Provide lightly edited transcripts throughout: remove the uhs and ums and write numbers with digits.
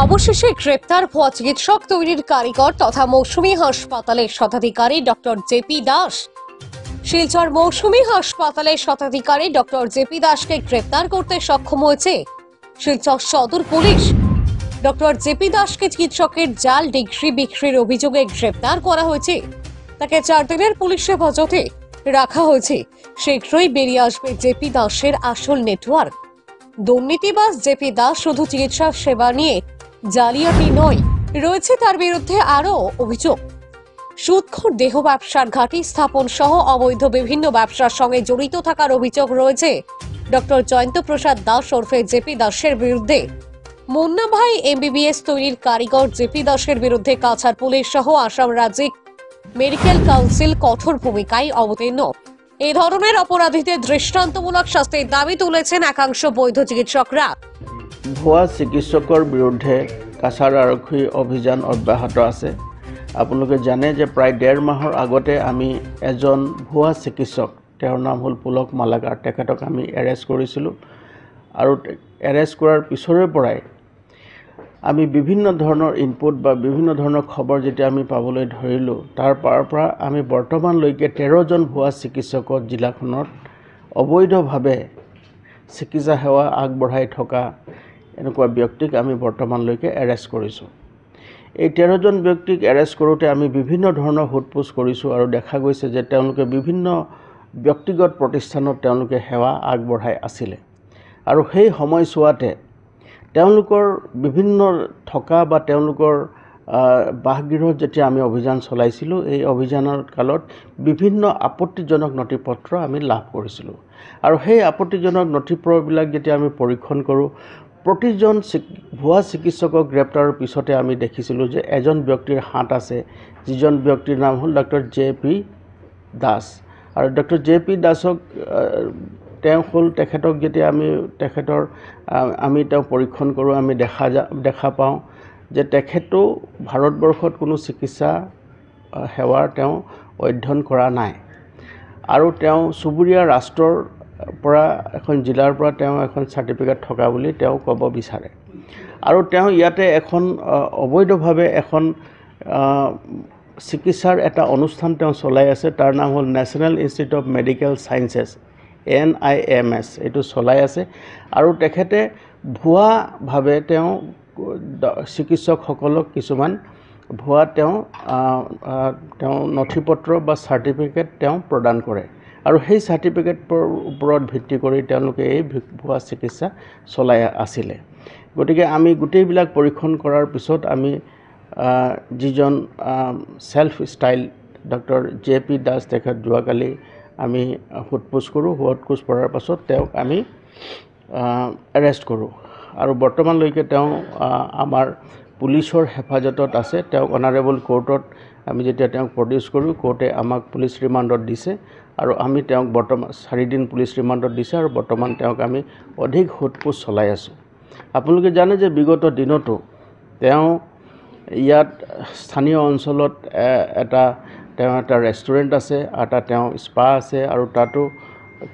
অবশেষে গ্রেপ্তার ভুয়া চিকিৎসক তৈরির কারিগর তথা মৌসুমী হাসপাতালের শতাধিকারী ডক্টর জেপি দাস। শিলচর মৌসুমী হাসপাতালের শতাধিকারী ডক্টর জেপি দাসকে গ্রেপ্তার করতে সক্ষম হয়েছে শিলচর সদর পুলিশ। ডক্টর জেপি দাসকে চিকিৎসকের জাল ডিগ্রি বিক্রির অভিযোগে গ্রেপ্তার করা হয়েছে। তাকে 4 দিনের পুলিশ হেফাজতে রাখা হয়েছে। শীঘ্রই বেরিয়ে আসবে জেপি দাসের আসল নেটওয়ার্ক। দুর্নীতিবাজ জেপি দাস শুধু চিকিৎসা সেবা নিয়ে জালিয়াতি নয়, রয়েছে তার বিরুদ্ধে আরও অভিযোগ। সুদখোর দেহ ব্যবসার ঘাঁটি স্থাপন সহ অবৈধ বিভিন্ন ব্যবসার সঙ্গে জড়িত থাকার অভিযোগ রয়েছে ডক্টর জয়ন্ত প্রসাদ দাস ওরফে জেপি দাসের বিরুদ্ধে। মুন্না ভাই এমবিবিএস তৈরির কারিগর জেপি দাসের বিরুদ্ধে কাছাড় পুলিশ সহ আসাম রাজ্যিক মেডিকেল কাউন্সিল কঠোর ভূমিকায় অবতীর্ণ। এই ধরনের অপরাধীদের দৃষ্টান্তমূলক শাস্তির দাবি তুলেছেন একাংশ বৈধ চিকিৎসকরা। ভুয়া চিকিৎসকৰ বিৰুদ্ধে কাছাৰ আৰক্ষী অভিযান অব্যাহত আছে। আপোনালোকে জানে যে প্ৰায় 1.5 মাহৰ আগতে আমি এজন ভুৱা চিকিৎসক, তেওঁৰ নাম হ'ল পুলক মালাকাৰ, তেখেতক আমি এৰেষ্ট কৰিছিলোঁ। আৰু এৰেষ্ট কৰাৰ পিছৰে পৰাই আমি বিভিন্ন ধৰণৰ ইনপুট বা বিভিন্ন ধৰণৰ খবৰ যেতিয়া আমি পাবলৈ ধৰিলোঁ, তাৰ পৰা আমি বৰ্তমানলৈকে 13জন ভুৱা চিকিৎসকক জিলাখনত অবৈধভাৱে চিকিৎসা সেৱা আগবঢ়াই থকা এনেকুৱা ব্যক্তিক আমি বৰ্তমানলৈকে এৰেষ্ট কৰিছোঁ। এই 13জন ব্যক্তিক এৰেষ্ট কৰোঁতে আমি বিভিন্ন ধৰণৰ সোধপোছ কৰিছোঁ আৰু দেখা গৈছে যে তেওঁলোকে বিভিন্ন ব্যক্তিগত প্ৰতিষ্ঠানত তেওঁলোকে সেৱা আগবঢ়াই আছিলে। আৰু সেই সময়ছোৱাতে তেওঁলোকৰ বিভিন্ন থকা বা তেওঁলোকৰ বাসগৃহত যেতিয়া আমি অভিযান চলাইছিলোঁ, এই অভিযানৰ কালত বিভিন্ন আপত্তিজনক নথিপত্ৰ আমি লাভ কৰিছিলোঁ। আৰু সেই আপত্তিজনক নথিপত্ৰবিলাক যেতিয়া আমি পৰীক্ষণ কৰোঁ, প্ৰতিজন ভুৱা চিকিৎসকক গ্ৰেপ্তাৰৰ পিছতে আমি দেখিছিলোঁ যে এজন ব্যক্তিৰ হাত আছে, যিজন ব্যক্তিৰ নাম হ'ল ডক্টৰ জেপি দাস। আৰু ডক্টৰ জেপি দাসক তেখেতক যেতিয়া আমি তেওঁক পৰীক্ষণ কৰোঁ, আমি দেখা পাওঁ যে তেখেতো ভাৰতবৰ্ষত কোনো চিকিৎসা সেৱাৰ তেওঁ অধ্যয়ন কৰা নাই। আৰু তেওঁ চুবুৰীয়া ৰাষ্ট্ৰৰ পৰা এখন জিলাৰ পৰা তেওঁ এখন চাৰ্টিফিকেট থকা বুলি তেওঁ ক'ব বিচাৰে। আৰু তেওঁ ইয়াতে এখন অবৈধভাৱে এখন চিকিৎসাৰ এটা অনুষ্ঠান তেওঁ চলাই আছে। তাৰ নাম হ'ল national institute of medical sciences, NIMS, এইটো চলাই আছে। আৰু তেখেতে ভুৱাভাৱে তেওঁ চিকিৎসকসকলক কিছুমান ভুৱা তেওঁ নথিপত্ৰ বা চাৰ্টিফিকেট তেওঁ প্ৰদান কৰে। আৰু সেই চাৰ্টিফিকেটৰ ওপৰত ভিত্তি কৰি তেওঁলোকে এই ভুৱা চিকিৎসা চলাই আছিলে। গতিকে আমি গোটেইবিলাক পৰীক্ষণ কৰাৰ পিছত আমি যিজন self style doctor JP Das, তেখেত যোৱাকালি আমি সোধপোছ কৰোঁ। সোধপোছ কৰাৰ পাছত তেওঁক আমি এৰেষ্ট কৰোঁ। আৰু বৰ্তমানলৈকে তেওঁ আমাৰ পুলিচৰ হেফাজতত আছে। তেওঁক অনাৰেবল কোৰ্টত আমি যেতিয়া তেওঁক প্ৰডিউচ কৰোঁ, কোৰ্টে আমাক পুলিচ ৰিমাণ্ডত দিছে। আৰু আমি তেওঁক বৰ্তমান 4 দিন পুলিচ ৰিমাণ্ডত দিছে। আৰু বৰ্তমান তেওঁক আমি অধিক সোধপোছ চলাই আছোঁ। আপোনালোকে জানে যে বিগত দিনতো তেওঁ ইয়াত স্থানীয় অঞ্চলত তেওঁ এটা ৰেষ্টুৰেণ্ট আছে, তেওঁ স্পা আছে। আৰু তাতো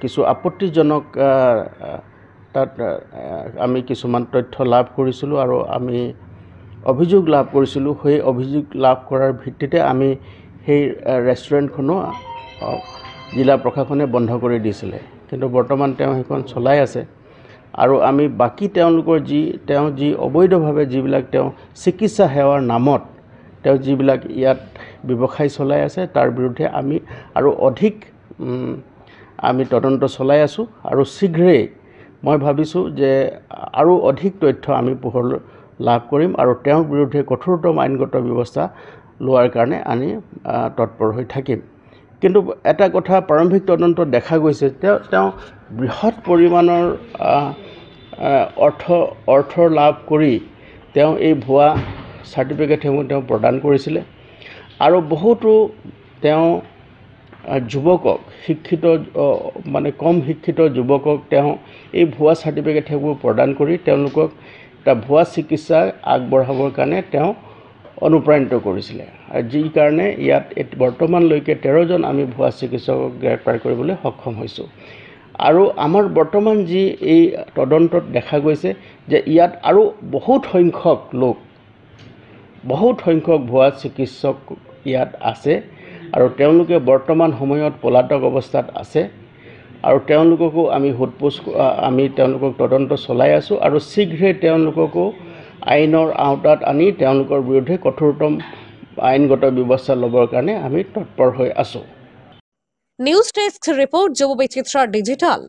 কিছু আপত্তিজনক তাত আমি কিছুমান তথ্য লাভ কৰিছিলোঁ আৰু আমি অভিযোগ লাভ কৰিছিলোঁ। সেই অভিযোগ লাভ কৰাৰ ভিত্তিতে আমি সেই ৰেষ্টুৰেণ্টখনো জিলা প্ৰশাসনে বন্ধ কৰি দিছিলে। কিন্তু বৰ্তমান তেওঁ সেইখন চলাই আছে। আৰু আমি বাকী তেওঁলোকৰ তেওঁ যি অবৈধভাৱে যিবিলাক তেওঁ চিকিৎসা সেৱাৰ নামত তেওঁ যিবিলাক ইয়াত ব্যৱসায় চলাই আছে, তাৰ বিৰুদ্ধে আমি আৰু অধিক আমি তদন্ত চলাই আছোঁ। আৰু শীঘ্ৰেই মই ভাবিছোঁ যে আৰু অধিক তথ্য আমি পোহৰ লাভ কৰিম আৰু তেওঁৰ বিৰুদ্ধে কঠোৰতম আইনগত ব্যৱস্থা লোৱাৰ কাৰণে আমি তৎপৰ হৈ থাকিম। কিন্তু এটা কথা প্ৰাৰম্ভিক তদন্তত দেখা গৈছে, তেওঁ বৃহৎ পৰিমাণৰ অৰ্থ লাভ কৰি তেওঁ এই ভুৱা চাৰ্টিফিকেটসমূহ তেওঁ প্ৰদান কৰিছিলে। আৰু বহুতো তেওঁ যুৱকক, কম শিক্ষিত যুৱকক তেওঁ এই ভুৱা চাৰ্টিফিকেটসমূহ প্ৰদান কৰি তেওঁলোকক এটা ভুৱা চিকিৎসা আগবঢ়াবৰ কাৰণে তেওঁ অনুপ্ৰাণিত কৰিছিলে। আৰু যি কাৰণে ইয়াত বৰ্তমানলৈকে 13জন আমি ভুৱা চিকিৎসকক গ্ৰেপ্তাৰ কৰিবলৈ সক্ষম হৈছোঁ। আৰু আমাৰ বৰ্তমান যি এই তদন্তত দেখা গৈছে যে ইয়াত আৰু বহুত সংখ্যক ভুৱা চিকিৎসক ইয়াত আছে আৰু তেওঁলোকে বৰ্তমান সময়ত পলাতক অৱস্থাত আছে আৰু তেওঁলোককো আমি আমি তেওঁলোকক তদন্ত চলাই আছোঁ আৰু শীঘ্ৰে তেওঁলোককো আইনৰ আওতাত আনি তেওঁলোকৰ বিৰুদ্ধে কঠোৰতম আইনগত ব্যৱস্থা ল'বৰ কাৰণে আমি তৎপৰ হৈ আছোঁ। নিউজ ডেস্ক ৰিপোৰ্ট যুব বিচিত্ৰা ডিজিটাল।